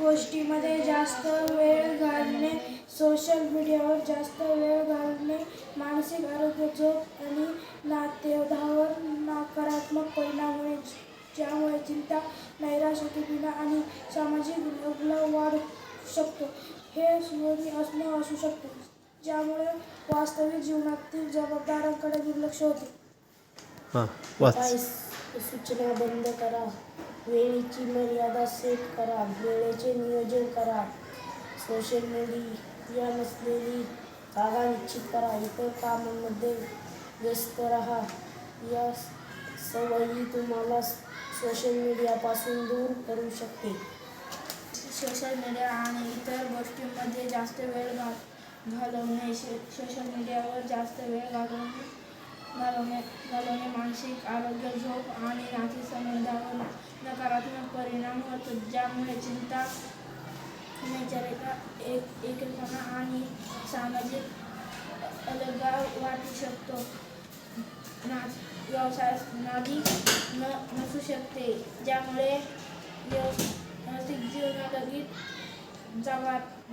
गोष्टींमध्ये जास्त वेळ घालवणे, सोशल मीडियावर जास्त वेळ घालवणे मानसिक आरोग्य, झोप आणि नात्यांवर नकारात्मक परिणाम होणे, ज्यामुळे चिंता, नैराश्य, किरकिरा आणि सामाजिक लगबग वाढू शकतो. हे सोयी असू शकते, ज्यामुळे वास्तविक जीवनातील जबाबदाऱ्यांकडे दुर्लक्ष होते. सूचना बंद करा, वेळेची मर्यादा सेट करा, वेळेचे नियोजन करा, सोशल मीडिया नसलेली जागा निश्चित करा, इतर कामांमध्ये व्यस्त राहा. या सवयी तुम्हाला सोशल मीडियापासून दूर करू शकते. सोशल मीडिया आणि इतर गोष्टींमध्ये जास्त वेळ घालवणे, सोशल मीडियावर जास्त वेळ घालवणे मानसिक आरोग्य, झोप आणि नातेसंबंधांवर नकारात्मक परिणाम होतो, ज्यामुळे चिंता, नैराश्य, एकटेपणा आणि सामाजिक अलगाव वाढू शकतो. व्यवसायात नादी नसू शकते, ज्यामुळे आर्थिक जीवनातील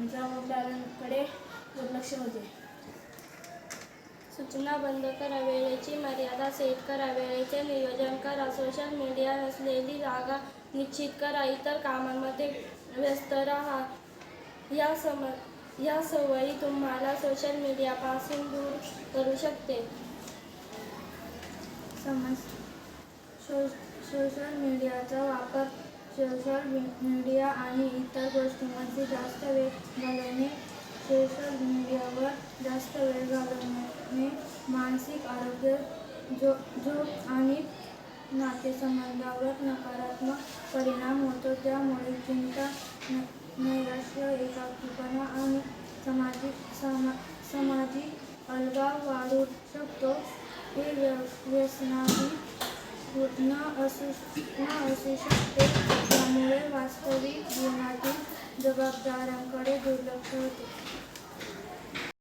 जबाबदाऱ्यांकडे दुर्लक्ष होते. सूचना बंद करा, वेळेची मर्यादा सेट करा, वेळेचे नियोजन करा, सोशल मीडिया नसलेली जागा निश्चित करा, इतर कामांमध्ये व्यस्त राहा. या सवयी तुम्हाला सोशल मीडियापासून दूर करू शकते. सोशल मीडियाचा वापर, सोशल मीडिया आणि इतर गोष्टींमध्ये जास्त वेळ घालवणे, सोशल मीडियावर जास्त वेळ घालवणे मानसिक आरोग्य, झोप आणि नातेसंबंधांवर नकारात्मक परिणाम होतो, ज्यामुळे चिंता, नैराश्य, एकटेपणा आणि सामाजिक अलगाव वाढू शकतो. हे व्यसनाधीन न असू शकते, ज्यामुळे वास्तविक जीवनातील जबाबदाऱ्या